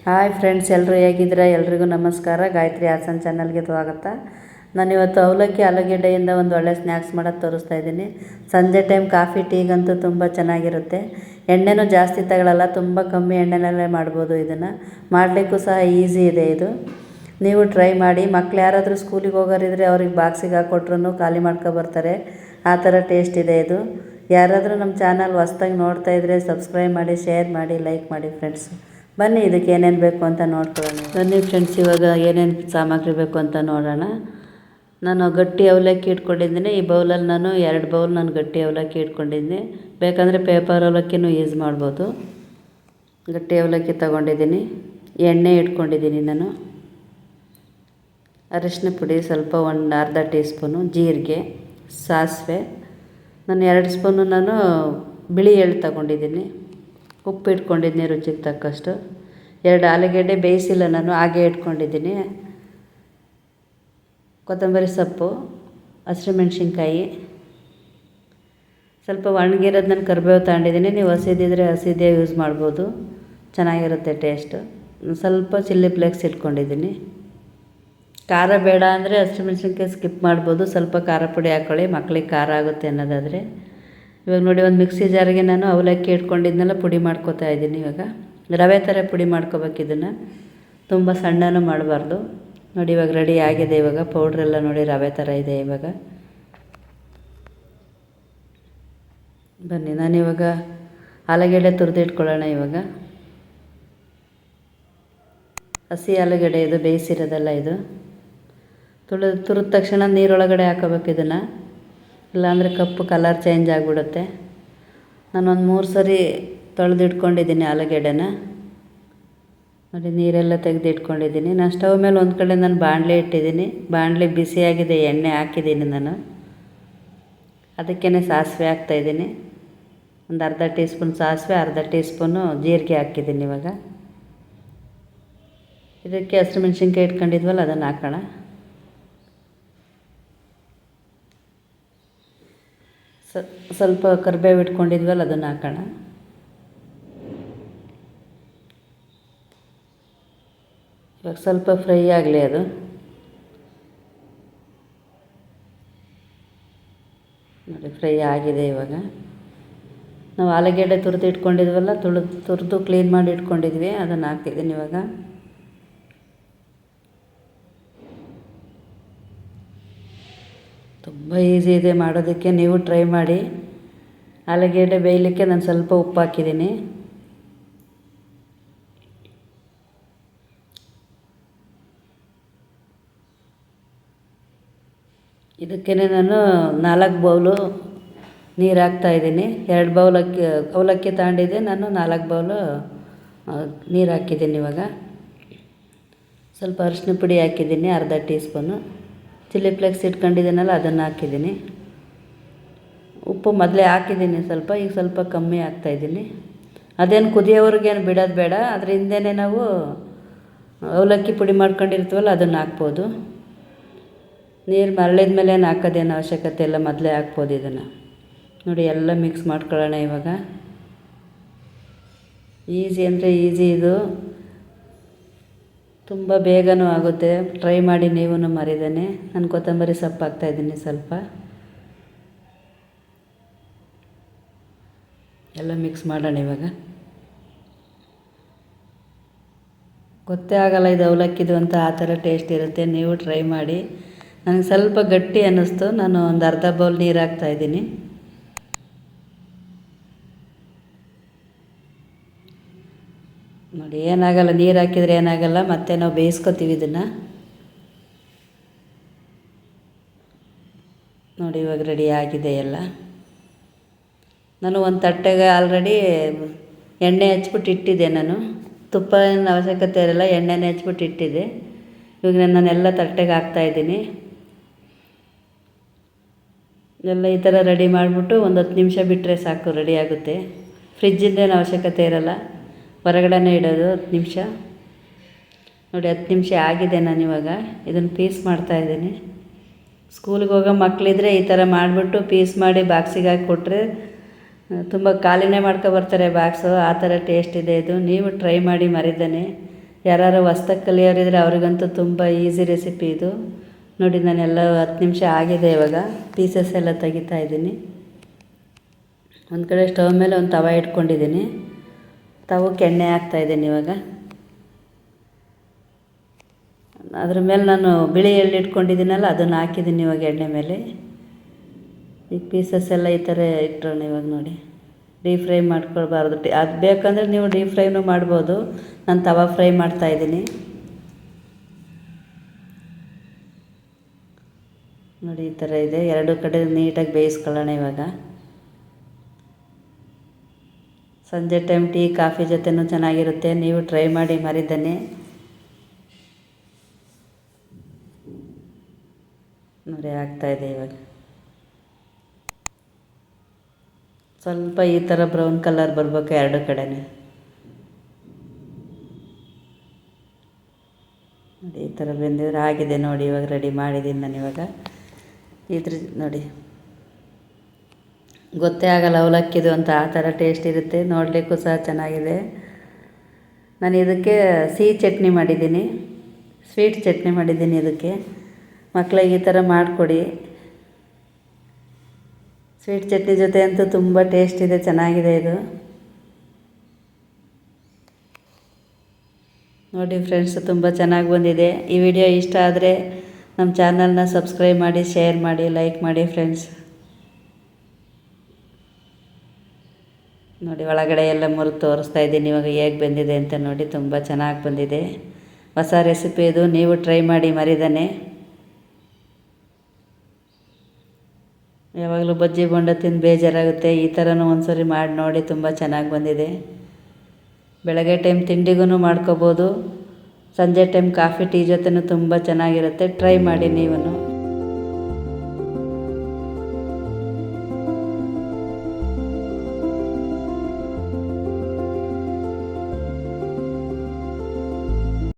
Hi friends, ಎಲ್ಲರೂ ಹೇಗಿದ್ದೀರಾ? ಎಲ್ರಿಗೂ ನಮಸ್ಕಾರ. ಗಾಯತ್ರಿ ಹಾಸನ್ ಚಾನಲ್ಗೆ ಸ್ವಾಗತ. ನಾನಿವತ್ತು ಅವಲಕ್ಕಿ ಆಲೂಗೆಡ್ಡೆಯಿಂದ ಒಂದು ಒಳ್ಳೆ ಸ್ನ್ಯಾಕ್ಸ್ ಮಾಡೋದು ತೋರಿಸ್ತಾ ಇದ್ದೀನಿ. ಸಂಜೆ ಟೈಮ್ ಕಾಫಿ ಟೀಗಂತೂ ತುಂಬ ಚೆನ್ನಾಗಿರುತ್ತೆ. ಎಣ್ಣೆನೂ ಜಾಸ್ತಿ ತಗೊಳ್ಳಲ್ಲ, ತುಂಬ ಕಮ್ಮಿ ಎಣ್ಣೆನಲ್ಲೇ ಮಾಡ್ಬೋದು. ಇದನ್ನು ಮಾಡಲಿಕ್ಕೂ ಸಹ ಈಸಿ ಇದೆ. ಇದು ನೀವು ಟ್ರೈ ಮಾಡಿ. ಮಕ್ಳು ಯಾರಾದರೂ ಸ್ಕೂಲಿಗೆ ಹೋಗೋರಿದ್ರೆ ಅವ್ರಿಗೆ ಬಾಕ್ಸಿಗೆ ಹಾಕ್ಕೊಟ್ರು ಖಾಲಿ ಮಾಡ್ಕೊಬರ್ತಾರೆ. ಆ ಥರ ಟೇಸ್ಟ್ ಇದೆ ಇದು. ಯಾರಾದರೂ ನಮ್ಮ ಚಾನಲ್ ಹೊಸ್ದಾಗಿ ನೋಡ್ತಾ ಇದ್ದರೆ ಸಬ್ಸ್ಕ್ರೈಬ್ ಮಾಡಿ, ಶೇರ್ ಮಾಡಿ, ಲೈಕ್ ಮಾಡಿ ಫ್ರೆಂಡ್ಸ್. ಬನ್ನಿ ಇದಕ್ಕೆ ಏನೇನು ಬೇಕು ಅಂತ ನೋಡ್ಕೊಳ್ಳೋಣ. ಬನ್ನಿ ಫ್ರೆಂಡ್ಸ್, ಇವಾಗ ಏನೇನು ಸಾಮಗ್ರಿ ಬೇಕು ಅಂತ ನೋಡೋಣ. ನಾನು ಗಟ್ಟಿ ಅವಲಕ್ಕಿ ಇಟ್ಕೊಂಡಿದ್ದೀನಿ. ಈ ಬೌಲಲ್ಲಿ ನಾನು 2 ಬೌಲ್ ಗಟ್ಟಿ ಅವಲಕ್ಕಿ ಇಟ್ಕೊಂಡಿದ್ದೀನಿ. ಬೇಕಂದರೆ ಪೇಪರ್ ಅವಲಕ್ಕಿನೂ ಯೂಸ್ ಮಾಡ್ಬೋದು. ಗಟ್ಟಿ ಅವಲಕ್ಕಿ ತಗೊಂಡಿದ್ದೀನಿ. ಎಣ್ಣೆ ಇಟ್ಕೊಂಡಿದ್ದೀನಿ ನಾನು. ಅರಿಶಿನ ಪುಡಿ ಸ್ವಲ್ಪ, ಒಂದು ಅರ್ಧ ಟೀ ಸ್ಪೂನು. ಜೀರಿಗೆ, ಸಾಸಿವೆ, ನಾನು 2 ಸ್ಪೂನು ಬಿಳಿ ಎಳ್ಳು ತಗೊಂಡಿದ್ದೀನಿ. ಉಪ್ಪು ಇಟ್ಕೊಂಡಿದ್ದೀನಿ ರುಚಿಗೆ ತಕ್ಕಷ್ಟು. 2 ಆಲೂಗೆಡ್ಡೆ ಬೇಯಿಸಿಲ್ಲ ನಾನು, ಹಾಗೆ ಇಟ್ಕೊಂಡಿದ್ದೀನಿ. ಕೊತ್ತಂಬರಿ ಸೊಪ್ಪು, ಹಸಿಮೆಣ್ಸಿನ್ಕಾಯಿ, ಸ್ವಲ್ಪ ಒಣಗಿರೋದು ನಾನು ಕರಿಬೇವು ತಗೊಂಡಿದ್ದೀನಿ. ನೀವು ಹಸಿದಿದ್ರೆ ಹಸಿದೇ ಯೂಸ್ ಮಾಡ್ಬೋದು, ಚೆನ್ನಾಗಿರುತ್ತೆ ಟೇಸ್ಟು. ಸ್ವಲ್ಪ ಚಿಲ್ಲಿ ಫ್ಲೇಕ್ಸ್ ಇಟ್ಕೊಂಡಿದ್ದೀನಿ. ಖಾರ ಬೇಡ ಅಂದರೆ ಹಸಿಮೆಣ್ಸಿನ್ಕಾಯಿ ಸ್ಕಿಪ್ ಮಾಡ್ಬೋದು. ಸ್ವಲ್ಪ ಖಾರ ಪುಡಿ ಹಾಕ್ಕೊಳ್ಳಿ, ಮಕ್ಳಿಗೆ ಖಾರ ಆಗುತ್ತೆ ಅನ್ನೋದಾದರೆ. ಇವಾಗ ನೋಡಿ, ಒಂದು ಮಿಕ್ಸಿ ಜಾರಿಗೆ ನಾನು ಅವಲಕ್ಕಿ ಇಟ್ಕೊಂಡಿದ್ದನ್ನೆಲ್ಲ ಪುಡಿ ಮಾಡ್ಕೊತಾ ಇದ್ದೀನಿ. ಇವಾಗ ರವೆ ಥರ ಪುಡಿ ಮಾಡ್ಕೋಬೇಕು. ಇದನ್ನು ತುಂಬ ಸಣ್ಣನೂ ಮಾಡಬಾರ್ದು. ನೋಡಿ ಇವಾಗ ರೆಡಿ ಆಗಿದೆ. ಇವಾಗ ಪೌಡ್ರೆಲ್ಲ ನೋಡಿ ರವೆ ಥರ ಇದೆ. ಇವಾಗ ಬನ್ನಿ ನಾನಿವಾಗ ಆಲೂಗೆಡ್ಡೆ ತುರಿದಿಟ್ಕೊಳ್ಳೋಣ. ಇವಾಗ ಹಸಿ ಆಲೂಗೆಡ್ಡೆ ಇದು, ಬೇಯಿಸಿರೋದಲ್ಲ ಇದು. ತುರಿದ ತಕ್ಷಣ ನೀರೊಳಗಡೆ ಹಾಕೋಬೇಕು ಇದನ್ನು, ಇಲ್ಲಾಂದರೆ ಕಪ್ಪು ಕಲರ್ ಚೇಂಜ್ ಆಗಿಬಿಡುತ್ತೆ. ನಾನೊಂದು 3 ಸರಿ ತೊಳೆದಿಟ್ಕೊಂಡಿದ್ದೀನಿ ಆಲೂಗೆಡ್ಡೆನ. ನೋಡಿ ನೀರೆಲ್ಲ ತೆಗೆದಿಟ್ಕೊಂಡಿದ್ದೀನಿ. ನಾನು ಸ್ಟವ್ ಮೇಲೆ ಒಂದು ಕಡೆ ನಾನು ಬಾಣಲೆ ಇಟ್ಟಿದ್ದೀನಿ. ಬಾಣಲೆ ಬಿಸಿಯಾಗಿದೆ, ಎಣ್ಣೆ ಹಾಕಿದ್ದೀನಿ ನಾನು. ಅದಕ್ಕೇ ಸಾಸಿವೆ ಹಾಕ್ತಾಯಿದ್ದೀನಿ. ಒಂದು ಅರ್ಧ ಟೀ ಸ್ಪೂನ್ ಸಾಸಿವೆ, ಅರ್ಧ ಟೀ ಸ್ಪೂನು ಜೀರಿಗೆ ಹಾಕಿದ್ದೀನಿ. ಇವಾಗ ಇದಕ್ಕೆ ಹಸಿಮೆಣ್ಸಿನ್ಕಾಯಿ ಇಟ್ಕೊಂಡಿದ್ವಲ್ಲ ಅದನ್ನು ಹಾಕೋಣ. ಸ್ವಲ್ಪ ಕರಿಬೇವು ಇಟ್ಕೊಂಡಿದ್ವಲ್ಲ ಅದನ್ನು ಹಾಕೋಣ. ಇವಾಗ ಸ್ವಲ್ಪ ಫ್ರೈ ಆಗಲಿ ಅದು. ನೋಡಿ ಫ್ರೈ ಆಗಿದೆ. ಇವಾಗ ನಾವು ಆಲೂಗೆಡ್ಡೆ ತುರಿದು ಇಟ್ಕೊಂಡಿದ್ವಲ್ಲ, ತುರಿದು ಕ್ಲೀನ್ ಮಾಡಿ ಇಟ್ಕೊಂಡಿದ್ವಿ, ಅದನ್ನು ಹಾಕ್ತಿದ್ದೀನಿ ಇವಾಗ. ತುಂಬ ಈಸಿ ಇದೆ ಮಾಡೋದಕ್ಕೆ, ನೀವು ಟ್ರೈ ಮಾಡಿ. ಆಲೂಗೆಡ್ಡೆ ಬೇಯಲಿಕ್ಕೆ ನಾನು ಸ್ವಲ್ಪ ಉಪ್ಪು ಹಾಕಿದ್ದೀನಿ. ಇದಕ್ಕೇ ನಾನು 4 ಬೌಲು ನೀರು ಹಾಕ್ತಾಯಿದ್ದೀನಿ. 2 ಬೌಲ್ ಅವಲಕ್ಕಿ ತಗೊಂಡಿದ್ದೆ ನಾನು, 4 ಬೌಲು ನೀರು ಹಾಕಿದ್ದೀನಿ. ಇವಾಗ ಸ್ವಲ್ಪ ಅರಿಶಿನ ಪುಡಿ ಹಾಕಿದ್ದೀನಿ, ಅರ್ಧ ಟೀ ಸ್ಪೂನು. ಚಿಲ್ಲಿ ಫ್ಲೇಕ್ಸ್ ಇಟ್ಕೊಂಡಿದ್ದೀನಲ್ಲ ಅದನ್ನು ಹಾಕಿದ್ದೀನಿ. ಉಪ್ಪು ಮೊದಲೇ ಹಾಕಿದ್ದೀನಿ ಸ್ವಲ್ಪ, ಈಗ ಸ್ವಲ್ಪ ಕಮ್ಮಿ ಹಾಕ್ತಾಯಿದ್ದೀನಿ. ಅದೇನು ಕುದಿಯೋವ್ರಿಗೇನು ಬಿಡೋದು ಬೇಡ. ಅದ್ರ ಹಿಂದೆಯೇ ನಾವು ಅವಲಕ್ಕಿ ಪುಡಿ ಮಾಡ್ಕೊಂಡಿರ್ತೀವಲ್ಲ ಅದನ್ನು ಹಾಕ್ಬೋದು. ನೀರು ಮರಳಿದ ಮೇಲೆ ಏನು ಹಾಕೋದೇನು ಅವಶ್ಯಕತೆ ಇಲ್ಲ, ಮೊದಲೇ ಹಾಕ್ಬೋದು ಇದನ್ನು. ನೋಡಿ ಎಲ್ಲ ಮಿಕ್ಸ್ ಮಾಡ್ಕೊಳ್ಳೋಣ ಇವಾಗ. ಈಸಿ ಅಂದರೆ ಈಸಿ ಇದು, ತುಂಬ ಬೇಗನೂ ಆಗುತ್ತೆ. ಟ್ರೈ ಮಾಡಿ ನೀವು ಮರಿದೇನೆ. ನಾನು ಕೊತ್ತಂಬರಿ ಸೊಪ್ಪು ಹಾಕ್ತಾಯಿದ್ದೀನಿ ಸ್ವಲ್ಪ. ಎಲ್ಲ ಮಿಕ್ಸ್ ಮಾಡೋಣ ಇವಾಗ. ಗೊತ್ತೇ ಆಗಲ್ಲ ಇದು ಅವಲಕ್ಕಿದು ಅಂತ, ಆ ಥರ ಟೇಸ್ಟ್ ಇರುತ್ತೆ. ನೀವು ಟ್ರೈ ಮಾಡಿ. ನನಗೆ ಸ್ವಲ್ಪ ಗಟ್ಟಿ ಅನ್ನಿಸ್ತು, ನಾನು ಒಂದು ಅರ್ಧ ಬೌಲ್ ನೀರು ಹಾಕ್ತಾಯಿದ್ದೀನಿ. ನೋಡಿ ಏನಾಗಲ್ಲ, ನೀರು ಹಾಕಿದರೆ ಏನಾಗಲ್ಲ. ಮತ್ತೆ ನಾವು ಬೇಯಿಸ್ಕೊತೀವಿ ಇದನ್ನು. ನೋಡಿ ಇವಾಗ ರೆಡಿ ಆಗಿದೆ ಎಲ್ಲ. ನಾನು ಒಂದು ತಟ್ಟೆಗೆ ಆಲ್ರೆಡಿ ಎಣ್ಣೆ ಹಚ್ಬಿಟ್ಟು ಇಟ್ಟಿದ್ದೆ. ನಾನು ತುಪ್ಪ ಏನು ಅವಶ್ಯಕತೆ ಇರಲ್ಲ, ಎಣ್ಣೆನೇ ಹಚ್ಬಿಟ್ಟು ಇಟ್ಟಿದ್ದೆ. ಇವಾಗ ನಾನೆಲ್ಲ ತಟ್ಟೆಗೆ ಹಾಕ್ತಾಯಿದ್ದೀನಿ. ಎಲ್ಲ ಈ ಥರ ರೆಡಿ ಮಾಡಿಬಿಟ್ಟು ಒಂದು 10 ನಿಮಿಷ ಬಿಟ್ಟರೆ ಸಾಕು, ರೆಡಿ ಆಗುತ್ತೆ. ಫ್ರಿಜ್ಜಿಂದೇನು ಅವಶ್ಯಕತೆ ಇರಲ್ಲ, ಹೊರಗಡೆನೇ ಇಡೋದು 10 ನಿಮಿಷ. ನೋಡಿ 10 ನಿಮಿಷ ಆಗಿದೆ. ನಾನಿವಾಗ ಇದನ್ನು ಪೀಸ್ ಮಾಡ್ತಾಯಿದ್ದೀನಿ. ಸ್ಕೂಲಿಗೆ ಹೋಗೋ ಮಕ್ಕಳಿದ್ರೆ ಈ ಥರ ಮಾಡಿಬಿಟ್ಟು ಪೀಸ್ ಮಾಡಿ ಬಾಕ್ಸಿಗೆ ಹಾಕಿ ಕೊಟ್ಟರೆ ತುಂಬ ಖಾಲಿನೇ ಮಾಡ್ಕೊಬರ್ತಾರೆ ಬಾಕ್ಸು. ಆ ಥರ ಟೇಸ್ಟ್ ಇದೆ ಇದು. ನೀವು ಟ್ರೈ ಮಾಡಿ ಮರಿದೇನೆ. ಯಾರು ಹೊಸ್ದಾಗಿ ಕಲಿಯೋರಿದ್ರೆ ಅವ್ರಿಗಂತೂ ತುಂಬ ಈಸಿ ರೆಸಿಪಿ ಇದು. ನೋಡಿ ನಾನೆಲ್ಲ 10 ನಿಮಿಷ ಆಗಿದೆ. ಇವಾಗ ಪೀಸಸ್ ಎಲ್ಲ ತೆಗಿತಾ ಇದ್ದೀನಿ. ಒಂದು ಕಡೆ ಸ್ಟವ್ ಮೇಲೆ ಒಂದು ತವ ಇಟ್ಕೊಂಡಿದ್ದೀನಿ. ತವಕ್ಕೆ ಎಣ್ಣೆ ಹಾಕ್ತಾಯಿದ್ದೀನಿ. ಇವಾಗ ಅದ್ರ ಮೇಲೆ ನಾನು ಬಿಳಿ ಎಳ್ಳು ಇಟ್ಕೊಂಡಿದ್ದೀನಲ್ಲ ಅದನ್ನು ಹಾಕಿದ್ದೀನಿ ಇವಾಗ ಎಣ್ಣೆ ಮೇಲೆ. ಈಗ ಪೀಸಸ್ ಎಲ್ಲ ಈ ಥರ ಇಟ್ಟರೋಣ. ಇವಾಗ ನೋಡಿ, ಡೀಪ್ ಫ್ರೈ ಮಾಡ್ಕೊಳ್ಬಾರ್ದು. ಅದು ಬೇಕಂದರೆ ನೀವು ಡೀಪ್ ಫ್ರೈನೂ ಮಾಡ್ಬೋದು. ನಾನು ತವಾ ಫ್ರೈ ಮಾಡ್ತಾಯಿದ್ದೀನಿ. ನೋಡಿ ಈ ಥರ ಇದೆ. ಎರಡು ಕಡೆ ನೀಟಾಗಿ ಬೇಯಿಸ್ಕೊಳ್ಳೋಣ. ಇವಾಗ ಸಂಜೆ ಟೈಮ್ ಟೀ ಕಾಫಿ ಜೊತೆನೂ ಚೆನ್ನಾಗಿರುತ್ತೆ. ನೀವು ಟ್ರೈ ಮಾಡಿ ಮರಿದನ್ನೇ. ನೋಡಿ ಆಗ್ತಾಯಿದೆ. ಇವಾಗ ಸ್ವಲ್ಪ ಈ ಥರ ಬ್ರೌನ್ ಕಲರ್ ಬರಬೇಕು ಎರಡು ಕಡೆನೇ. ನೋಡಿ ಈ ಥರ ಬೆಂದಿದ್ರೆ ಆಗಿದೆ ನೋಡಿ. ಇವಾಗ ರೆಡಿ ಮಾಡಿದ್ದೀನಿ ನಾನು. ಇವಾಗ ನೋಡಿ ಗೊತ್ತೇ ಆಗಲ್ಲ ಅವಲಕ್ಕಿದು ಅಂತ, ಆ ಥರ ಟೇಸ್ಟ್ ಇರುತ್ತೆ. ನೋಡಲಿಕ್ಕೂ ಸಹ ಚೆನ್ನಾಗಿದೆ. ನಾನು ಇದಕ್ಕೆ ಸಿಹಿ ಚಟ್ನಿ ಮಾಡಿದ್ದೀನಿ, ಸ್ವೀಟ್ ಚಟ್ನಿ ಮಾಡಿದ್ದೀನಿ. ಇದಕ್ಕೆ ಮಕ್ಕಳಿಗೆ ಈ ಥರ ಮಾಡಿಕೊಡಿ. ಸ್ವೀಟ್ ಚಟ್ನಿ ಜೊತೆ ಅಂತೂ ತುಂಬ ಟೇಸ್ಟ್ ಇದೆ, ಚೆನ್ನಾಗಿದೆ ಇದು. ನೋಡಿ ಫ್ರೆಂಡ್ಸ್, ತುಂಬ ಚೆನ್ನಾಗಿ ಬಂದಿದೆ. ಈ ವಿಡಿಯೋ ಇಷ್ಟ ಆದರೆ ನಮ್ಮ ಚಾನಲ್ನ ಸಬ್ಸ್ಕ್ರೈಬ್ ಮಾಡಿ, ಶೇರ್ ಮಾಡಿ, ಲೈಕ್ ಮಾಡಿ ಫ್ರೆಂಡ್ಸ್. ನೋಡಿ ಒಳಗಡೆ ಎಲ್ಲ ಮುರಿದು ತೋರಿಸ್ತಾ ಇದ್ದೀನಿ ಇವಾಗ ಹೇಗೆ ಬಂದಿದೆ ಅಂತ. ನೋಡಿ ತುಂಬ ಚೆನ್ನಾಗಿ ಬಂದಿದೆ. ಹೊಸ ರೆಸಿಪಿ ಇದು, ನೀವು ಟ್ರೈ ಮಾಡಿ ಮರಿದನ್ನೇ. ಯಾವಾಗಲೂ ಬಜ್ಜಿ ಬೋಂಡ ತಿಂದು ಬೇಜಾರಾಗುತ್ತೆ. ಈ ಥರನೂ ಒಂದ್ಸರಿ ಮಾಡಿ ನೋಡಿ, ತುಂಬ ಚೆನ್ನಾಗಿ ಬಂದಿದೆ. ಬೆಳಗ್ಗೆ ಟೈಮ್ ತಿಂಡಿಗೂ ಮಾಡ್ಕೋಬೋದು. ಸಂಜೆ ಟೈಮ್ ಕಾಫಿ ಟೀ ಜೊತೆನೂ ತುಂಬ ಚೆನ್ನಾಗಿರುತ್ತೆ. ಟ್ರೈ ಮಾಡಿ ನೀವೂ.